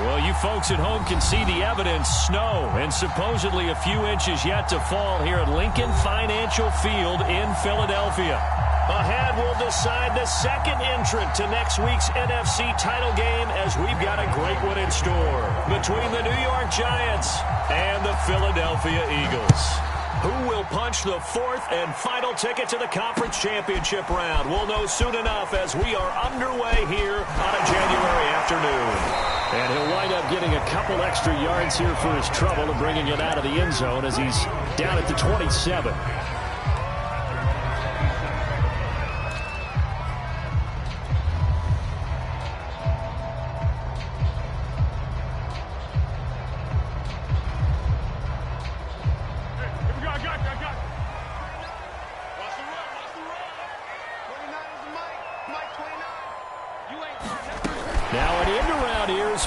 Well, you folks at home can see the evidence. Snow and supposedly a few inches yet to fall here at Lincoln Financial Field in Philadelphia. Ahead, we'll decide the second entrant to next week's NFC title game as we've got a great one in store between the New York Giants and the Philadelphia Eagles. Who will punch the fourth and final ticket to the conference championship round? We'll know soon enough as we are underway here on a January afternoon. And he'll wind up getting a couple extra yards here for his trouble and bringing it out of the end zone as he's down at the 27.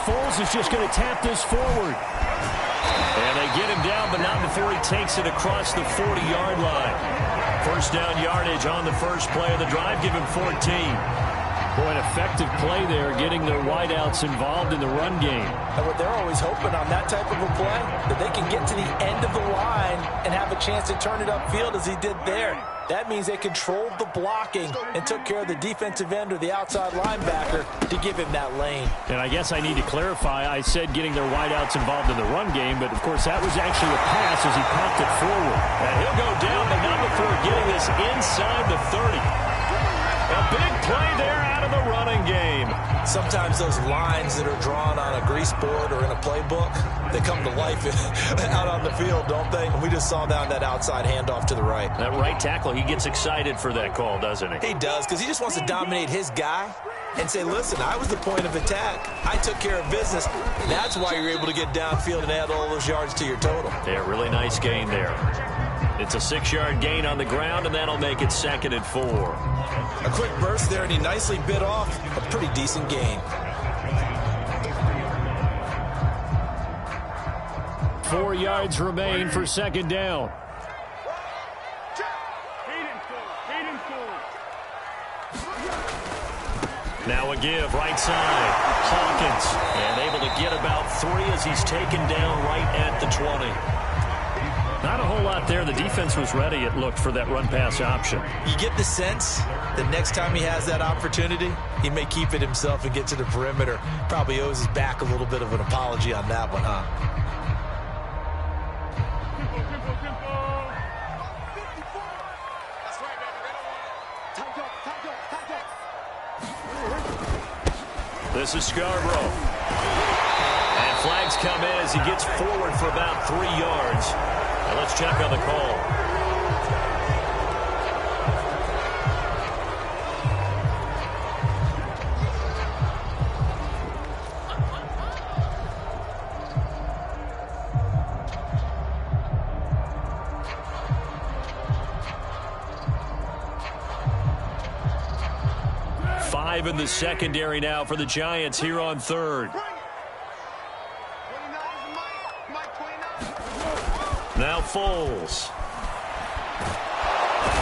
Foles is just going to tap this forward. And they get him down, but not before he takes it across the 40-yard line. First down yardage on the first play of the drive. Give him 14. Boy, an effective play there, getting their wideouts involved in the run game. And what they're always hoping on that type of a play, that they can get to the end of the line and have a chance to turn it upfield as he did there. That means they controlled the blocking and took care of the defensive end or the outside linebacker to give him that lane. And I guess I need to clarify, I said getting their wideouts involved in the run game, but of course that was actually a pass as he popped it forward. And he'll go down, but not before getting this inside the 30. A big play there out of the running game. Sometimes those lines that are drawn on a grease board or in a playbook, they come to life out on the field, don't they? And we just saw down that outside handoff to the right. That right tackle, he gets excited for that call, doesn't he? He does, because he just wants to dominate his guy and say, listen, I was the point of attack. I took care of business. That's why you're able to get downfield and add all those yards to your total. Yeah, really nice gain there. It's a 6-yard gain on the ground, and that'll make it 2nd and 4. A quick burst there, and he nicely bit off a pretty decent gain. 4 yards remain for 2nd down. Now a give, right side. Hawkins, and able to get about 3 as he's taken down right at the 20. Not a whole lot there. The defense was ready, it looked, for that run-pass option. You get the sense that next time he has that opportunity, he may keep it himself and get to the perimeter. Probably owes his back a little bit of an apology on that one, huh? This is Scarborough. And flags come in as he gets forward for about 3 yards. Now let's check on the call. Five in the secondary now for the Giants here on 3rd. Now Foles.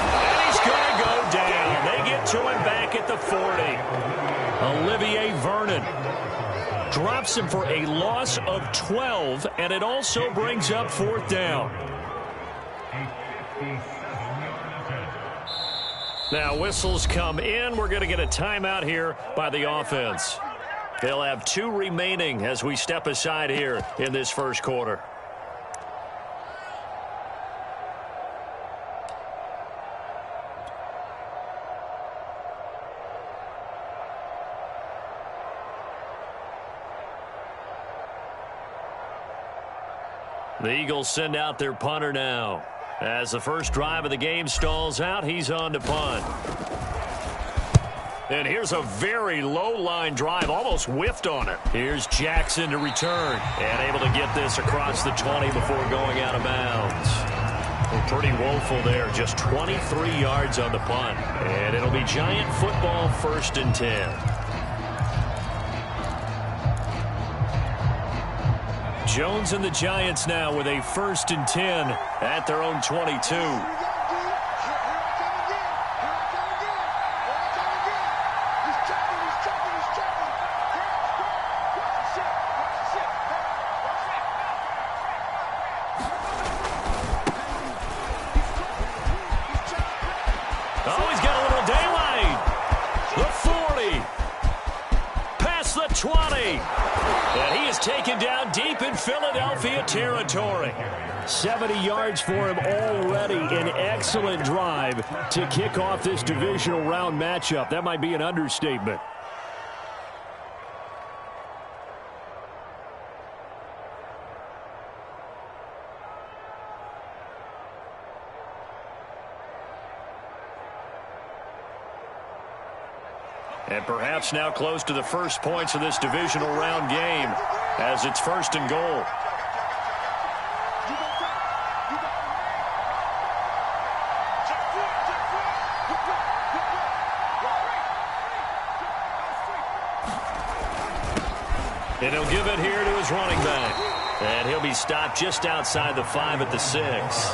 And he's going to go down. They get to him back at the 40. Olivier Vernon drops him for a loss of 12, and it also brings up 4th down. Now whistles come in. We're going to get a timeout here by the offense. They'll have 2 remaining as we step aside here in this first quarter. The Eagles send out their punter now. As the first drive of the game stalls out, he's on to punt. And here's a very low-line drive, almost whiffed on it. Here's Jackson to return, and able to get this across the 20 before going out of bounds. Well, pretty woeful there, just 23 yards on the punt. And it'll be Giant football, 1st and 10. Jones and the Giants now with a 1st and 10 at their own 22. Oh, he's got a little daylight. The 40. Past the 20. And he is taken down deep in Philadelphia territory. 70 yards for him already. An excellent drive to kick off this divisional round matchup. That might be an understatement. And perhaps now close to the first points of this divisional round game as it's 1st and goal. And he'll give it here to his running back. And he'll be stopped just outside the 5 at the 6.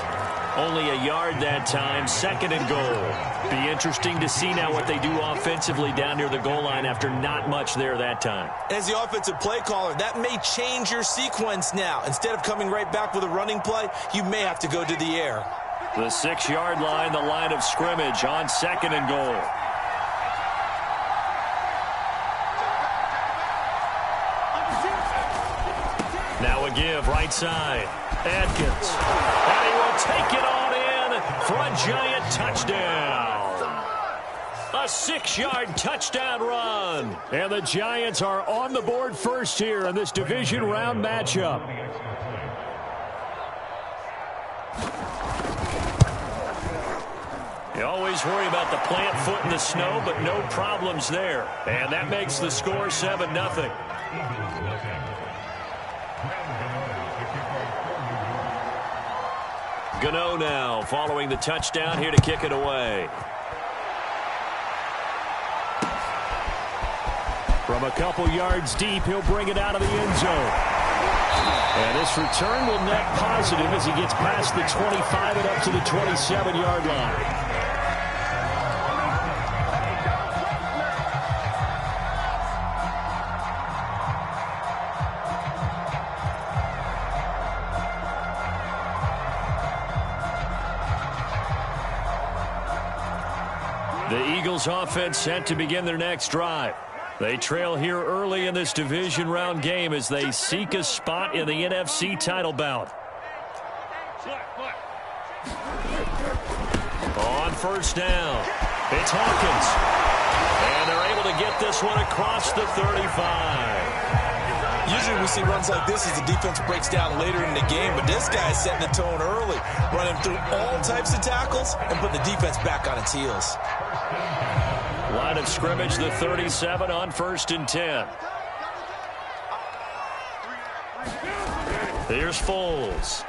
Only a yard that time, 2nd and goal. Be interesting to see now what they do offensively down near the goal line after not much there that time. As the offensive play caller, that may change your sequence now. Instead of coming right back with a running play, you may have to go to the air. The 6-yard line, the line of scrimmage on 2nd and goal. Now a give, right side. Adkins. And he will take it on in for a giant touchdown. A 6-yard touchdown run. And the Giants are on the board first here in this division round matchup. You always worry about the plant foot in the snow, but no problems there. And that makes the score 7-0. Gano now following the touchdown here to kick it away. From a couple yards deep, he'll bring it out of the end zone. And this return will net positive as he gets past the 25 and up to the 27-yard line. The Eagles offense set to begin their next drive. They trail here early in this division round game as they seek a spot in the NFC title bout. On 1st down, it's Hawkins. And they're able to get this one across the 35. Usually we see runs like this as the defense breaks down later in the game, but this guy is setting the tone early, running through all types of tackles and putting the defense back on its heels. Line of scrimmage, the 37 on 1st and 10. Here's Foles.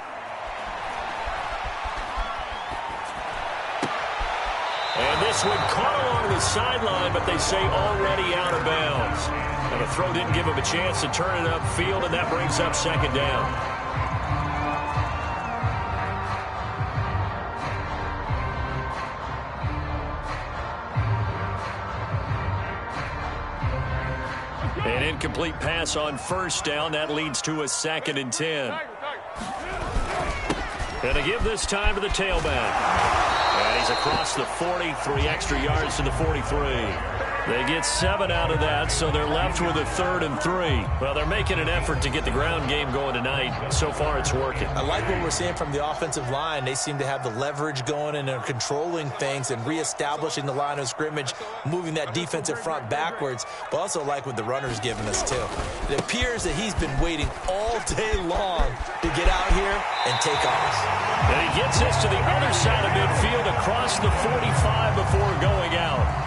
And this one caught along the sideline, but they say already out of bounds. And the throw didn't give him a chance to turn it upfield, and that brings up 2nd down. An incomplete pass on 1st down. That leads to a 2nd and 10. And to give this time to the tailback. And he's across the 40, 3 extra yards to the 43. They get 7 out of that, so they're left with a 3rd and 3. Well, they're making an effort to get the ground game going tonight. So far, it's working. I like what we're seeing from the offensive line. They seem to have the leverage going and they're controlling things and reestablishing the line of scrimmage, moving that defensive front backwards, but also like what the runner's giving us, too. It appears that he's been waiting all day long to get out here and take off. And he gets this to the other side of midfield across the 45 before going out.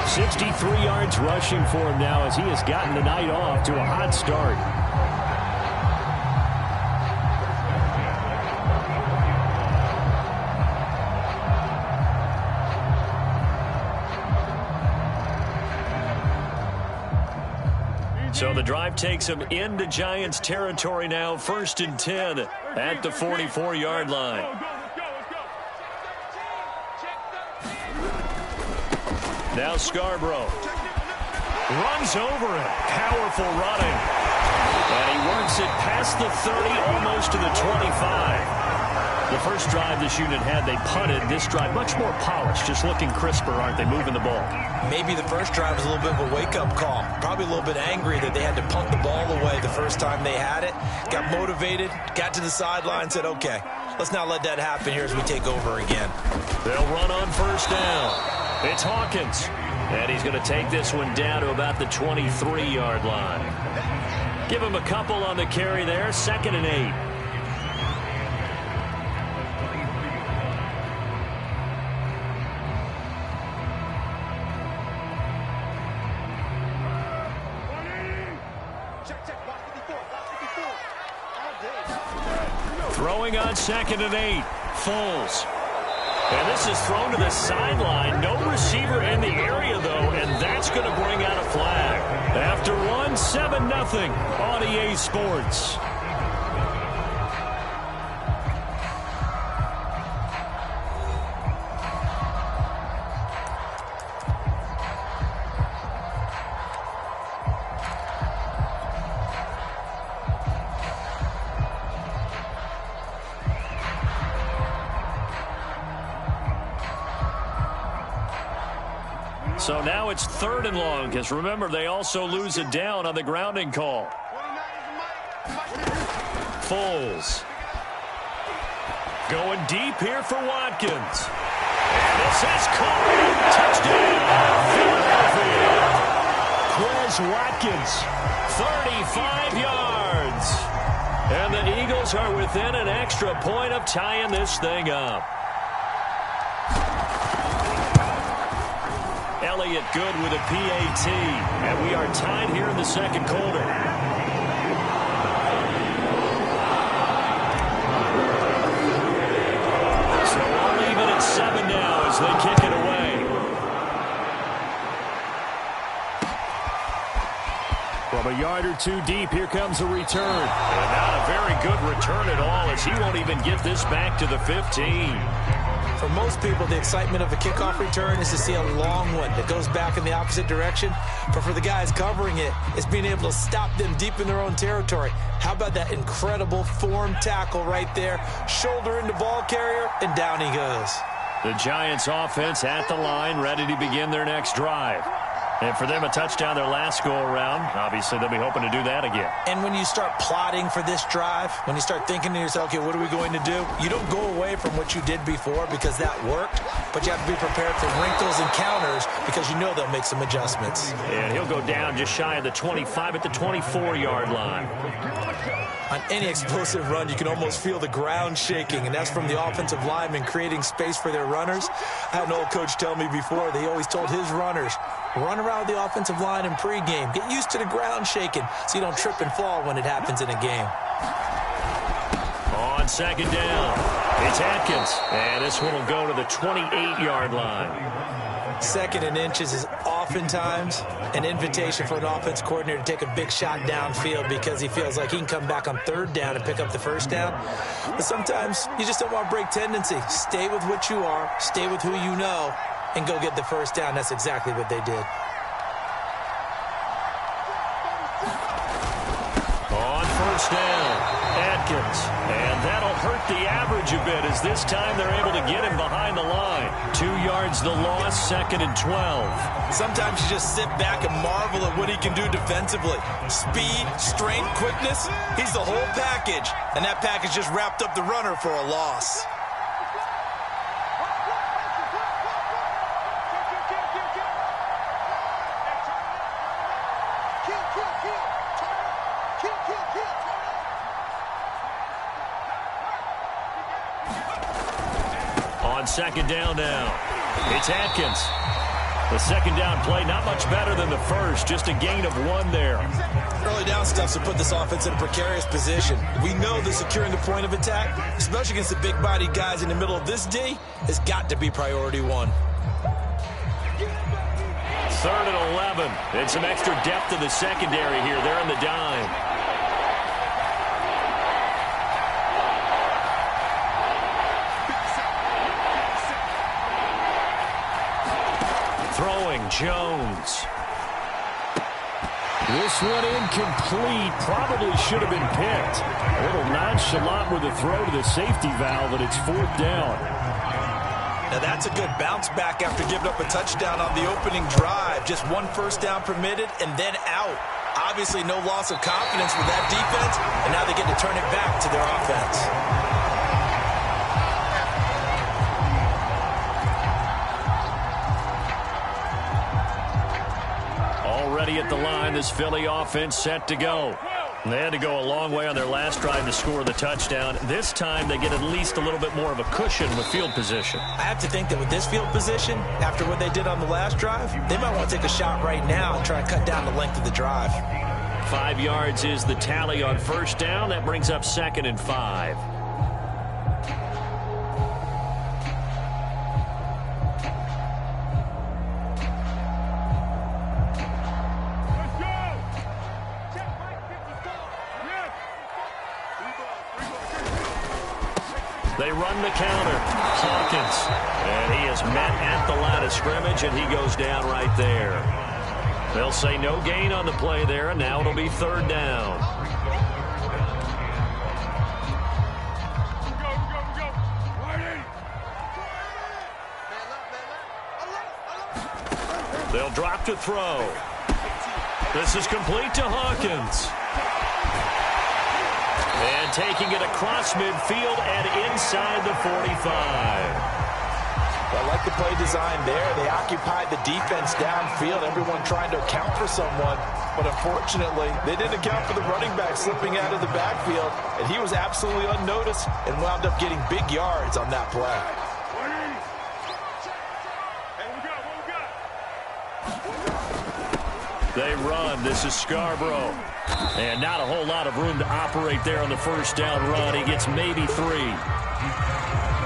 63 yards rushing for him now as he has gotten the night off to a hot start. So the drive takes him into Giants territory now. 1st and 10 at the 44-yard line. Now Scarborough runs over it. Powerful running. And he works it past the 30, almost to the 25. The first drive this unit had, they punted. This drive, much more polished, just looking crisper, aren't they, moving the ball? Maybe the first drive was a little bit of a wake-up call. Probably a little bit angry that they had to punt the ball away the first time they had it. Got motivated, got to the sideline, said, okay, let's not let that happen here as we take over again. They'll run on first down. It's Hawkins. And he's going to take this one down to about the 23-yard line. Give him a couple on the carry there, 2nd and 8. Throwing on 2nd and 8. Foles. And this is thrown to the sideline. No receiver in the area, though, and that's going to bring out a flag. After one, 7-0 on EA Sports. So now it's 3rd and long, because remember, they also lose it down on the grounding call. Foles. Going deep here for Watkins. And this is caught. Touchdown, Philadelphia. Quez Watkins, 35 yards. And the Eagles are within an extra point of tying this thing up. Elliott good with a PAT, and we are tied here in the second quarter. So we're even at 7 now as they kick it away. From a yard or two deep, here comes a return. And not a very good return at all, as he won't even get this back to the 15. For most people, the excitement of a kickoff return is to see a long one that goes back in the opposite direction. But for the guys covering it, it's being able to stop them deep in their own territory. How about that incredible form tackle right there? Shoulder into ball carrier, and down he goes. The Giants offense at the line, ready to begin their next drive. And for them, a touchdown their last go-around. Obviously, they'll be hoping to do that again. And when you start plotting for this drive, when you start thinking to yourself, okay, what are we going to do? You don't go away from what you did before because that worked, but you have to be prepared for wrinkles and counters because you know they'll make some adjustments. And he'll go down just shy of the 25 at the 24-yard line. On any explosive run, you can almost feel the ground shaking, and that's from the offensive linemen creating space for their runners. I had an old coach tell me before, they always told his runners, run around the offensive line in pregame. Get used to the ground shaking so you don't trip and fall when it happens in a game. On 2nd down, it's Atkins, and this one will go to the 28-yard line. 2nd and inches is oftentimes an invitation for an offense coordinator to take a big shot downfield because he feels like he can come back on 3rd down and pick up the 1st down. But sometimes you just don't want to break tendency. Stay with what you are, stay with who you know, and go get the 1st down. That's exactly what they did. On 1st down, Atkins. And that'll hurt the average a bit as this time they're able to get him behind the line. 2 yards the loss, 2nd and 12. Sometimes you just sit back and marvel at what he can do defensively. Speed, strength, quickness, he's the whole package. And that package just wrapped up the runner for a loss. On 2nd down now, it's Atkins. The 2nd down play, not much better than the first, just a gain of 1 there. Early down stuffs will put this offense in a precarious position. We know that securing the point of attack, especially against the big-bodied guys in the middle of this D, has got to be priority 1. 3rd and 11. And some extra depth in the secondary here. They're in the dime. Throwing, Jones. This one incomplete. Probably should have been picked. A little nonchalant with the throw to the safety valve, and it's 4th down. Now that's a good bounce back after giving up a touchdown on the opening drive. Just 1 first down permitted and then out. Obviously no loss of confidence with that defense, and now they get to turn it back to their offense. Already at the line, this Philly offense set to go. They had to go a long way on their last drive to score the touchdown. This time, they get at least a little bit more of a cushion with field position. I have to think that with this field position, after what they did on the last drive, they might want to take a shot right now and try to cut down the length of the drive. 5 yards is the tally on first down. That brings up 2nd and 5. They run the counter. Hawkins. And he is met at the line of scrimmage, and he goes down right there. They'll say no gain on the play there, and now it'll be 3rd down. They'll drop to throw. This is complete to Hawkins. And taking it across midfield and inside the 45. I like the play design there. They occupied the defense downfield, everyone trying to account for someone. But unfortunately, they didn't account for the running back slipping out of the backfield, and he was absolutely unnoticed and wound up getting big yards on that play. They run. This is Scarborough. And not a whole lot of room to operate there on the first down run. He gets maybe 3.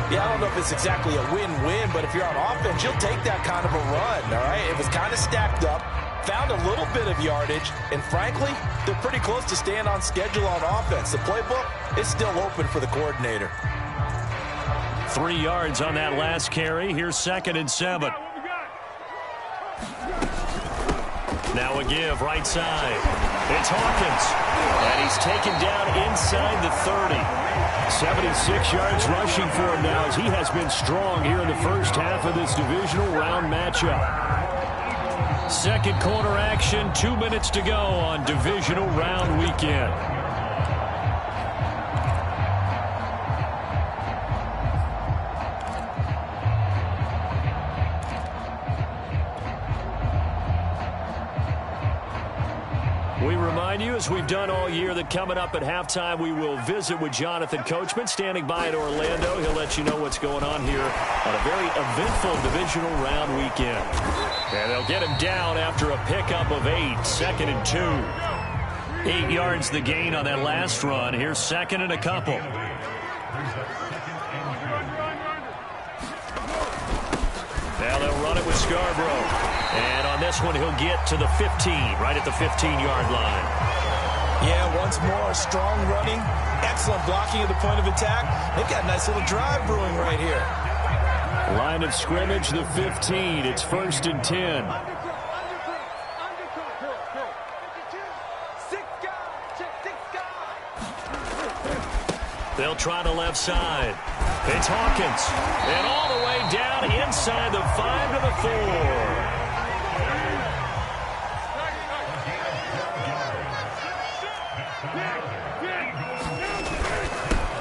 Yeah, I don't know if it's exactly a win-win, but if you're on offense, you'll take that kind of a run, all right? It was kind of stacked up, found a little bit of yardage, and frankly, they're pretty close to staying on schedule on offense. The playbook is still open for the coordinator. 3 yards on that last carry. Here's 2nd and 7. Now a give, right side. It's Hawkins, and he's taken down inside the 30. 76 yards rushing for him now as he has been strong here in the first half of this divisional round matchup. Second corner action, 2 minutes to go on divisional round weekend. We remind you, as we've done all year, that coming up at halftime, we will visit with Jonathan Coachman, standing by in Orlando. He'll let you know what's going on here on a very eventful divisional round weekend. And they'll get him down after a pickup of 8, 2nd and 2. 8 yards the gain on that last run. Here's 2nd and a couple. Now they'll run it with Scarborough. And on this one, he'll get to the 15, right at the 15-yard line. Yeah, once more, strong running, excellent blocking at the point of attack. They've got a nice little drive brewing right here. Line of scrimmage, the 15. It's 1st and 10. They'll try the left side. It's Hawkins. And all the way down inside the 5 to the 4.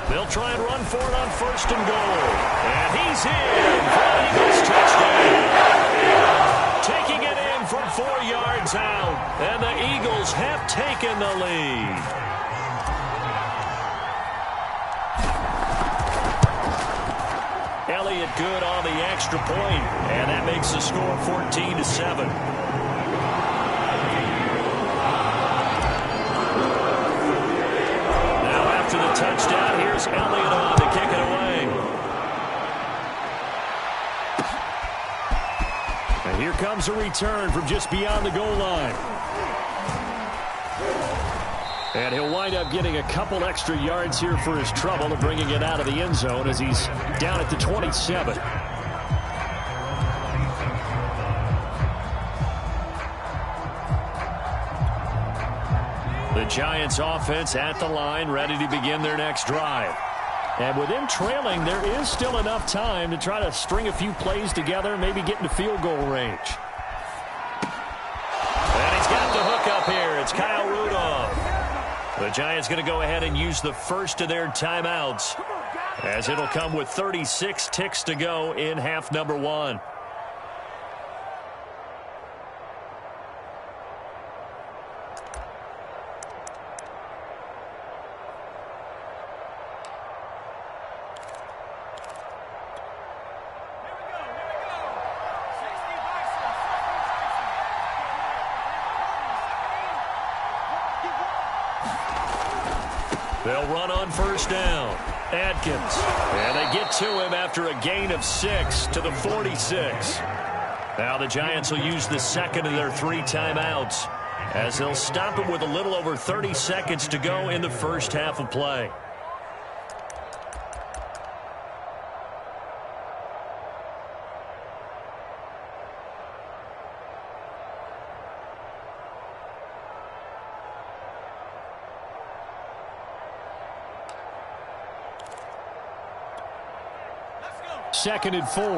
They'll try and run for it on 1st and goal. And he's in for an Eagles touchdown. Taking it in from 4 yards out. And the Eagles have taken the lead. Elliott good on the extra point, and that makes the score 14-7. Now after the touchdown, here's Elliott on to kick it away. And here comes a return from just beyond the goal line. And he'll wind up getting a couple extra yards here for his trouble and bringing it out of the end zone as he's down at the 27. Giants offense at the line, ready to begin their next drive. And with them trailing, there is still enough time to try to string a few plays together, maybe get into field goal range. And he's got the hook up here. It's Kyle Rudolph. The Giants going to go ahead and use the first of their timeouts, as it'll come with 36 ticks to go in half number one. They'll run on first down. Atkins. And they get to him after a gain of 6 to the 46. Now the Giants will use the second of their 3 timeouts, as they'll stop him with a little over 30 seconds to go in the first half of play. Second and 4. Now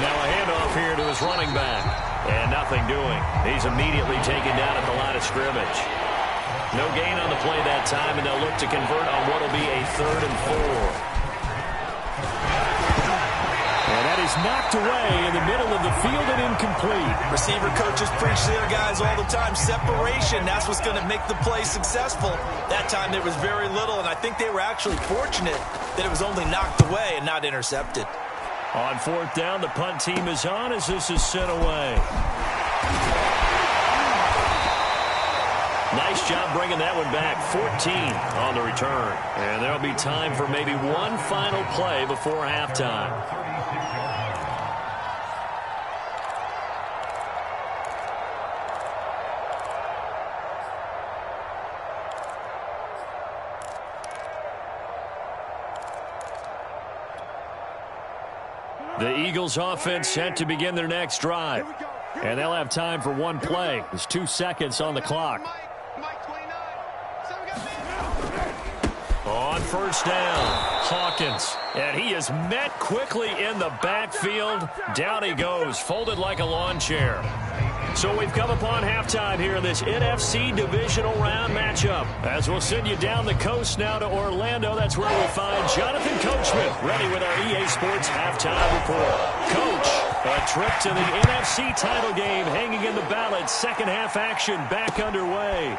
a handoff here to his running back. And nothing doing. He's immediately taken down at the line of scrimmage. No gain on the play that time, and they'll look to convert on what will be a 3rd and 4. Is knocked away in the middle of the field and incomplete. Receiver coaches preach to their guys all the time. Separation, that's what's going to make the play successful. That time there was very little, and I think they were actually fortunate that it was only knocked away and not intercepted. On 4th down, the punt team is on as this is sent away. Nice job bringing that one back. 14 on the return. And there'll be time for maybe one final play before halftime. The Eagles offense set to begin their next drive. And they'll have time for one play. There's 2 seconds on the clock. On first down, Hawkins. And he is met quickly in the backfield. Down he goes, folded like a lawn chair. So we've come upon halftime here in this NFC divisional round matchup. As we'll send you down the coast now to Orlando, that's where we'll find Jonathan Coachman, ready with our EA Sports halftime report. Coach, a trip to the NFC title game hanging in the balance. Second half action back underway.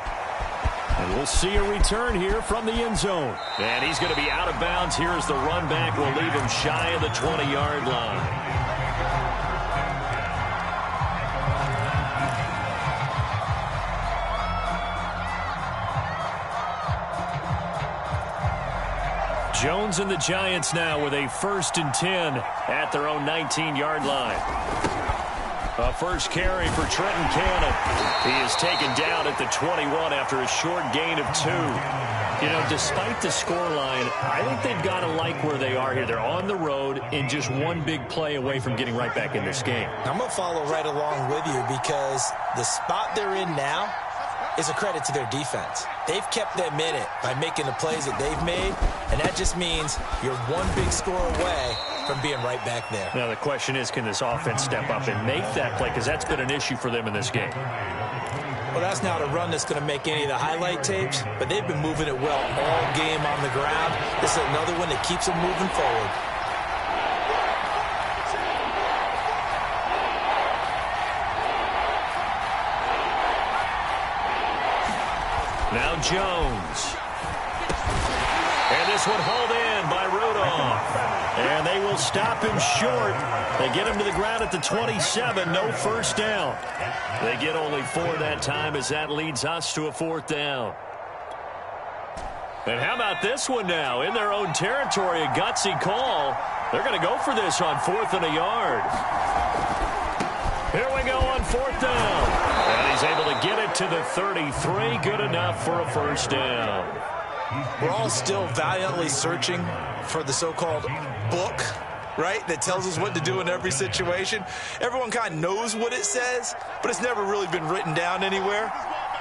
And we'll see a return here from the end zone. And he's going to be out of bounds here as the run back will leave him shy of the 20-yard line. Jones and the Giants now with a 1st and 10 at their own 19-yard line. A first carry for Trenton Cannon. He is taken down at the 21 after a short gain of 2. You know, despite the scoreline, I think they've got to like where they are here. They're on the road and just one big play away from getting right back in this game. I'm going to follow right along with you because the spot they're in now is a credit to their defense. They've kept them in it by making the plays that they've made, and that just means you're one big score away from being right back there. Now the question is, can this offense step up and make that play? Because that's been an issue for them in this game. Well, that's not a run that's going to make any of the highlight tapes, but they've been moving it well all game on the ground. This is another one that keeps them moving forward. Now Jones. And this one hauled in by Rudolph. And they will stop him short. They get him to the ground at the 27. No first down. They get only 4 that time as that leads us to a 4th down. And how about this one now? In their own territory, a gutsy call. They're going to go for this on 4th and a yard. Here we go on 4th down. And he's He's able to get it to the 33. Good enough for a first down. We're all still valiantly searching for the so-called book, right, that tells us what to do in every situation. Everyone kind of knows what it says, but it's never really been written down anywhere.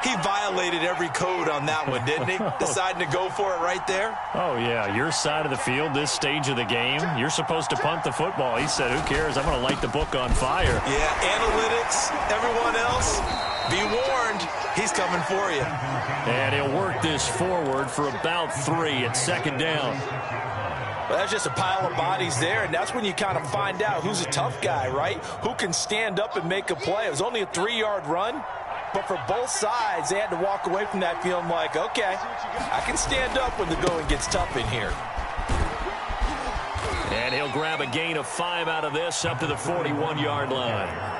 He violated every code on that one, didn't he? Deciding to go for it right there. Oh, yeah, your side of the field, this stage of the game, you're supposed to punt the football. He said, who cares? I'm going to light the book on fire. Yeah, analytics, everyone else, be warned, he's coming for you. And he'll work this forward for about 3 at second down. Well, that's just a pile of bodies there, and that's when you kind of find out who's a tough guy, right? Who can stand up and make a play. It was only a 3-yard run, but for both sides, they had to walk away from that feeling like, okay, I can stand up when the going gets tough in here. And he'll grab a gain of 5 out of this up to the 41-yard line.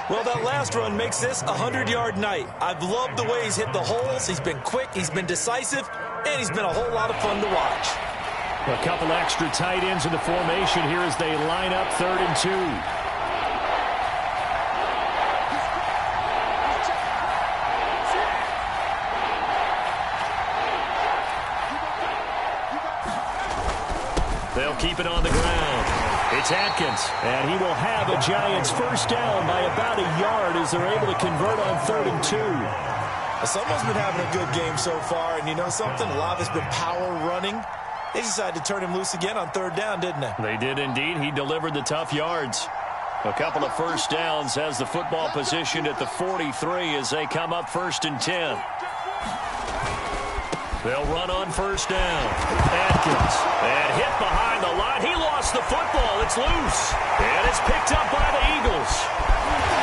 Well, that last run makes this a 100-yard night. I've loved the way he's hit the holes. He's been quick, he's been decisive, and he's been a whole lot of fun to watch. A couple extra tight ends in the formation here as they line up 3rd and 2. They'll keep it on the ground. It's Atkins, and he will have a Giants first down by about a yard as they're able to convert on 3rd and 2. Well, someone's been having a good game so far, and you know something? A lot of it's been power running. They decided to turn him loose again on 3rd down, didn't they? They did indeed. He delivered the tough yards. A couple of first downs, has the football positioned at the 43 as they come up 1st and 10. They'll run on first down. Atkins, and hit behind the line. He lost the football. It's loose. And it's picked up by the Eagles.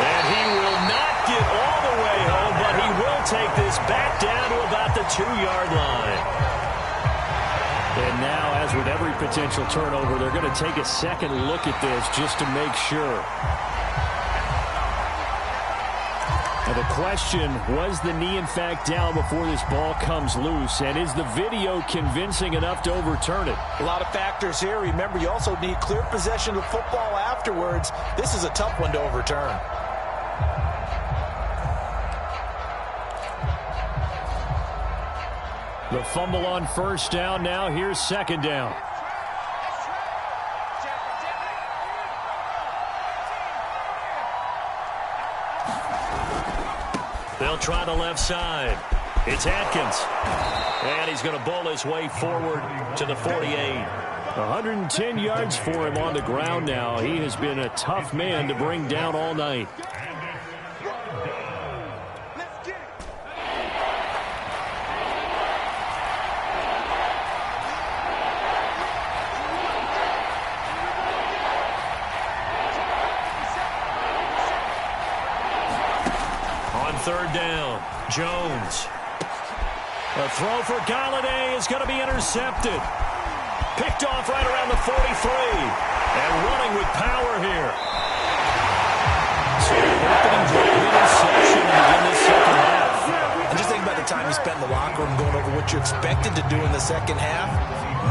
And he will not get all the way home, but he will take this back down to about the 2-yard line. And now, as with every potential turnover, they're going to take a second look at this just to make sure. Now the question, was the knee in fact down before this ball comes loose? And is the video convincing enough to overturn it? A lot of factors here. Remember, you also need clear possession of football afterwards. This is a tough one to overturn. The fumble on first down. Now here's second down. They'll try the left side. It's Atkins. And he's going to bowl his way forward to the 48. 110 yards for him on the ground now. He has been a tough man to bring down all night. Third down, Jones. A throw for Galladay is going to be intercepted. Picked off right around the 43. And running with power here. So opening drive interception to begin this second half. And just think about the time you spent in the locker room going over what you expected to do in the second half.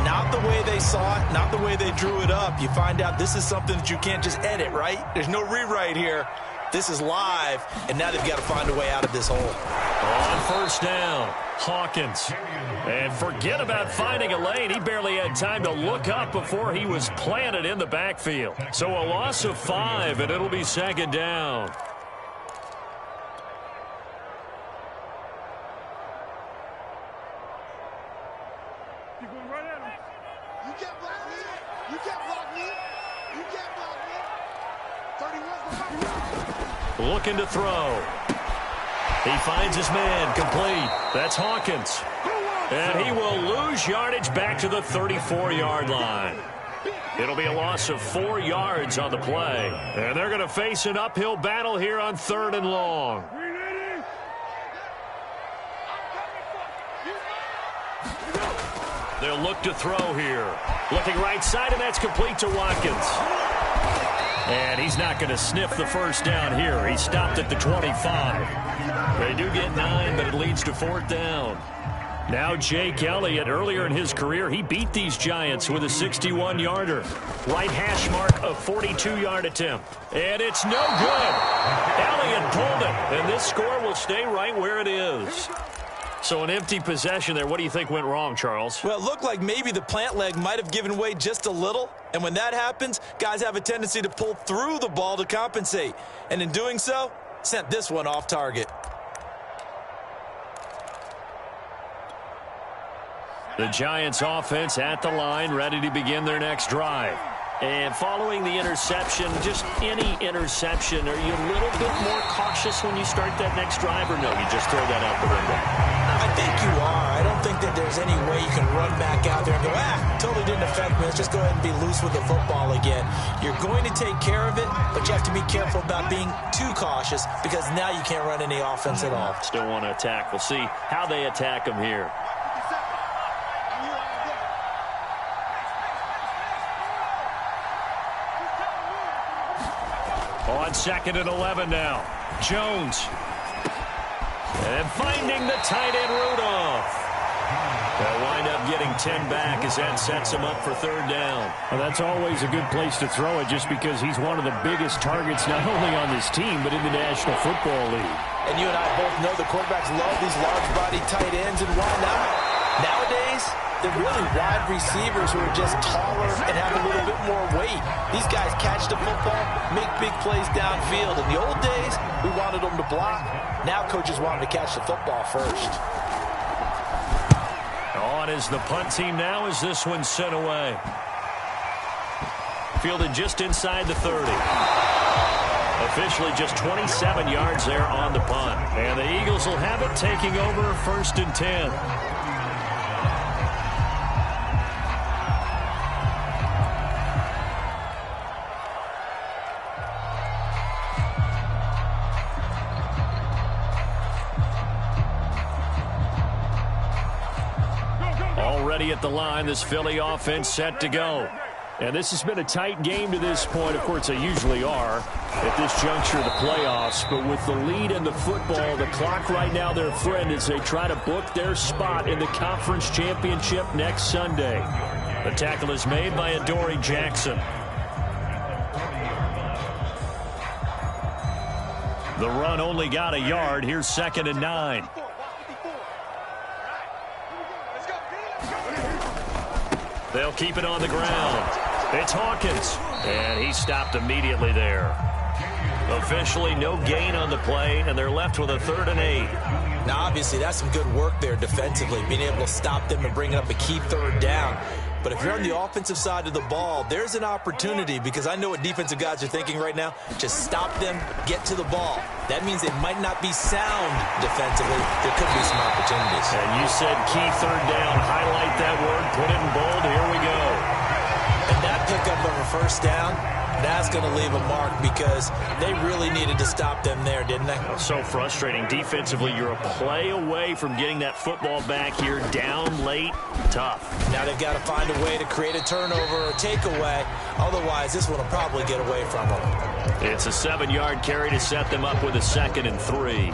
Not the way they saw it, not the way they drew it up. You find out this is something that you can't just edit, right? There's no rewrite here. This is live, and now they've got to find a way out of this hole. On first down, Hawkins. And forget about finding a lane. He barely had time to look up before he was planted in the backfield. So a loss of 5, and it'll be second down. You're going right at him. You can't block me. You can't block me. You can't block me. 31. Looking to throw. He finds his man, complete. That's Hawkins. And he will lose yardage back to the 34-yard line. It'll be a loss of 4 yards on the play. And they're going to face an uphill battle here on 3rd and long. They'll look to throw here. Looking right side, and that's complete to Watkins. And he's not going to sniff the first down here. He stopped at the 25. They do get 9, but it leads to 4th down. Now Jake Elliott, earlier in his career, he beat these Giants with a 61-yarder. Right hash mark, a 42-yard attempt. And it's no good. Elliott pulled it, and this score will stay right where it is. So an empty possession there. What do you think went wrong, Charles? Well, it looked like maybe the plant leg might have given way just a little. And when that happens, guys have a tendency to pull through the ball to compensate. And in doing so, sent this one off target. The Giants offense at the line, ready to begin their next drive. And following the interception, just any interception, are you a little bit more cautious when you start that next drive, or no, you just throw that out the window? I think you are. I don't think that there's any way you can run back out there and go, totally didn't affect me. Let's just go ahead and be loose with the football again. You're going to take care of it, but you have to be careful about being too cautious because now you can't run any offense at all. Still want to attack. We'll see how they attack them here. On 2nd and 11 now. Jones. And finding the tight end Rudolph. They'll wind up getting 10 back as that sets him up for 3rd down. Well, that's always a good place to throw it just because he's one of the biggest targets not only on this team but in the National Football League. And you and I both know the quarterbacks love these large-body tight ends, and why not? Nowadays, they're really wide receivers who are just taller and have a little bit more weight. These guys catch the football, make big plays downfield. In the old days, we wanted them to block. Now coaches want them to catch the football first. On is the punt team now as this one's sent away. Fielded just inside the 30. Officially just 27 yards there on the punt. And the Eagles will have it taking over 1st and 10. Already at the line, this Philly offense set to go. And this has been a tight game to this point. Of course, they usually are at this juncture of the playoffs. But with the lead in the football, the clock right now their friend as they try to book their spot in the conference championship next Sunday. The tackle is made by Adoree Jackson. The run only got a yard. Here's 2nd and 9. They'll keep it on the ground. It's Hawkins, and he stopped immediately there. Officially no gain on the play, and they're left with a 3rd and 8. Now, obviously, that's some good work there defensively, being able to stop them and bring up a key 3rd down. But if you're on the offensive side of the ball, there's an opportunity because I know what defensive guys are thinking right now. Just stop them, get to the ball. That means they might not be sound defensively. There could be some opportunities. And you said key 3rd down. Highlight that word. Put it in bold. Here we go. And that pickup of a 1st down, that's going to leave a mark because they really needed to stop them there, didn't they? So frustrating. Defensively, you're a play away from getting that football back here. Down late. Tough. Now they've got to find a way to create a turnover or takeaway. Otherwise, this one will probably get away from them. It's a 7-yard carry to set them up with a 2nd and 3.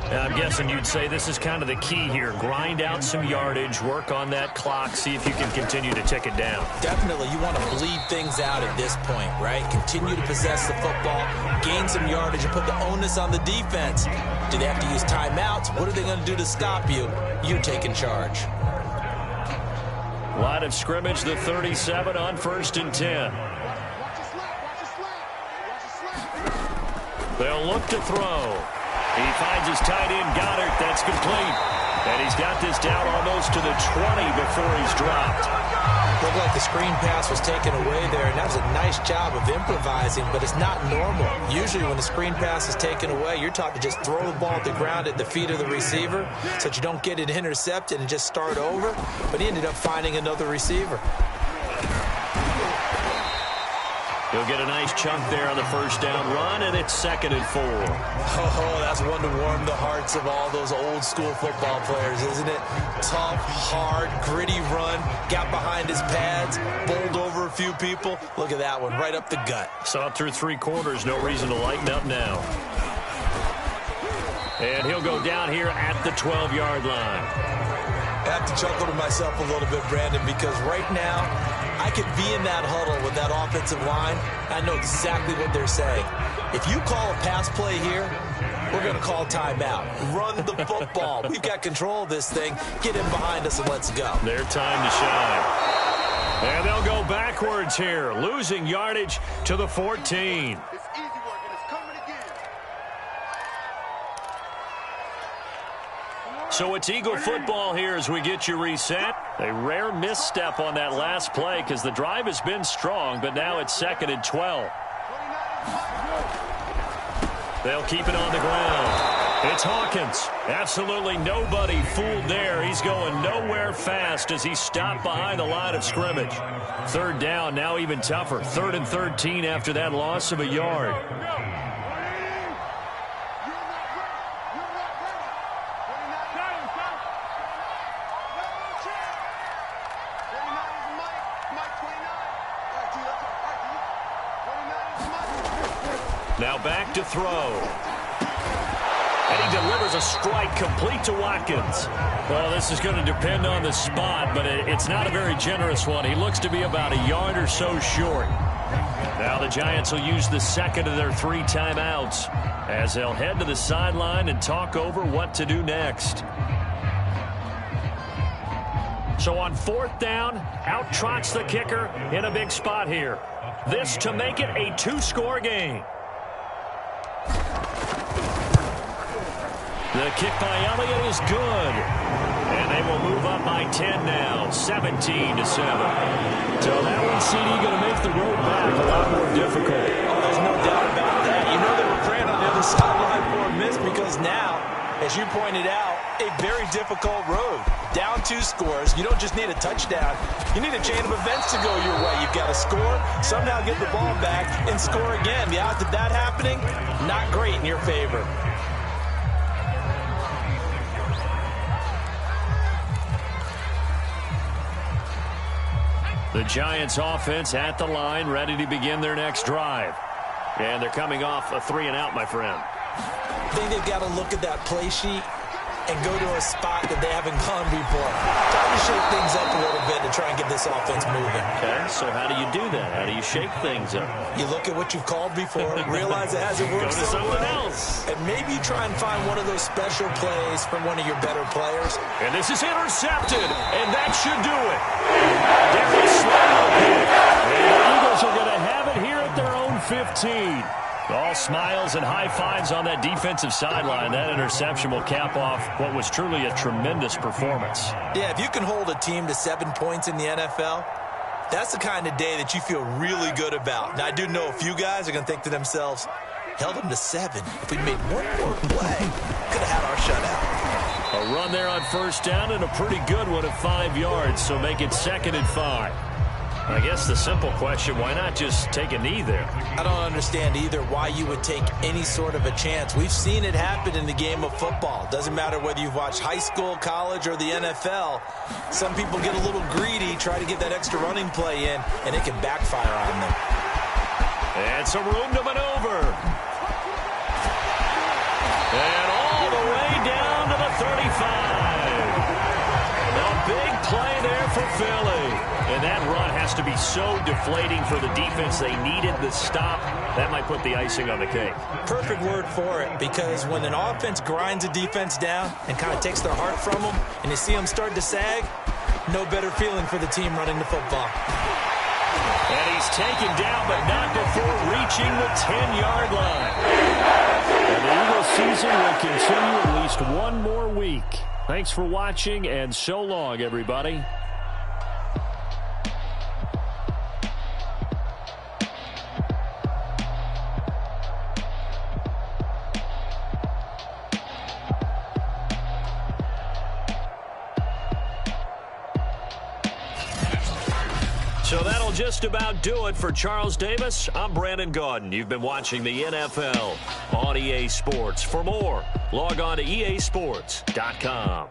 I'm guessing you'd say this is kind of the key here. Grind out some yardage, work on that clock, see if you can continue to tick it down. Definitely. You want to bleed things out at this point, right? Continue to possess the football, gain some yardage, and put the onus on the defense. Do they have to use timeouts? What are they going to do to stop you? You're taking charge. Line of scrimmage, the 37 on 1st and 10. They'll look to throw. He finds his tight end, Goddard. That's complete. And he's got this down almost to the 20 before he's dropped. Looked like the screen pass was taken away there, and that was a nice job of improvising, but it's not normal. Usually when the screen pass is taken away, you're taught to just throw the ball at the ground at the feet of the receiver so that you don't get it intercepted and just start over. But he ended up finding another receiver. He'll get a nice chunk there on the 1st down run, and it's 2nd and 4. Oh, that's one to warm the hearts of all those old school football players, isn't it? Tough, hard, gritty run, got behind his pads, bowled over a few people. Look at that one, right up the gut. Saw it through 3 quarters, no reason to lighten up now. And he'll go down here at the 12-yard line. have to chuckle to myself a little bit, Brandon, because right now I could be in that huddle with that offensive line. I know exactly what they're saying. If you call a pass play here, we're going to call timeout. Run the football. We've got control of this thing. Get in behind us and let's go. Their time to shine. And they'll go backwards here, losing yardage to the 14. It's easy work, and it's coming again. So it's Eagle football here as we get you reset. A rare misstep on that last play because the drive has been strong, but now it's 2nd and 12. They'll keep it on the ground. It's Hawkins. Absolutely nobody fooled there. He's going nowhere fast as he stopped behind the line of scrimmage. 3rd down, now even tougher. 3rd and 13 after that loss of a yard. Now back to throw. And he delivers a strike complete to Watkins. Well, this is going to depend on the spot, but it's not a very generous one. He looks to be about a yard or so short. Now the Giants will use the 2nd of their 3 timeouts as they'll head to the sideline and talk over what to do next. So on 4th down, out trots the kicker in a big spot here. This to make it a 2-score game. The kick by Elliott is good. And they will move up by 10 now, 17-7. So that one, CD, going to make the road back a lot more difficult. Oh, there's no doubt about that. You know they were praying on the other sideline for a miss because now, as you pointed out, a very difficult road. Down 2 scores. You don't just need a touchdown. You need a chain of events to go your way. You've got to score, somehow get the ball back, and score again. The odds of that happening, not great in your favor. The Giants offense at the line, ready to begin their next drive. And they're coming off a 3-and-out, my friend. I think they've got to look at that play sheet and go to a spot that they haven't gone before. Time to shake things up a little bit to try and get this offense moving. Okay, so how do you do that? How do you shake things up? You look at what you've called before, realize it hasn't worked so well, and maybe try and find one of those special plays from one of your better players. And this is intercepted, and that should do it. Darius Slay. And the Eagles are going to have it here at their own 15. All smiles and high fives on that defensive sideline. That interception will cap off what was truly a tremendous performance. Yeah, if you can hold a team to 7 points in the NFL, that's the kind of day that you feel really good about. Now, I do know a few guys are going to think to themselves, held them to 7. If we made one more play, could have had our shutout. A run there on 1st down and a pretty good one at 5 yards, so make it 2nd and 5. I guess the simple question, why not just take a knee there? I don't understand either why you would take any sort of a chance. We've seen it happen in the game of football. Doesn't matter whether you've watched high school, college, or the NFL. Some people get a little greedy, try to get that extra running play in, and it can backfire on them. And some room to maneuver. And all the way down to the 35. A big play there for Philly. And that run has to be so deflating for the defense. They needed the stop. That might put the icing on the cake. Perfect word for it, because when an offense grinds a defense down and kind of takes their heart from them, and you see them start to sag, no better feeling for the team running the football. And he's taken down, but not before reaching the 10-yard line. And the Eagles season will continue at least one more week. Thanks for watching, and so long, everybody. So that'll just about do it for Charles Davis. I'm Brandon Gaudin. You've been watching the NFL on EA Sports. For more, log on to easports.com.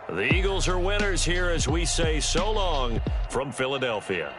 The Eagles are winners here as we say so long from Philadelphia.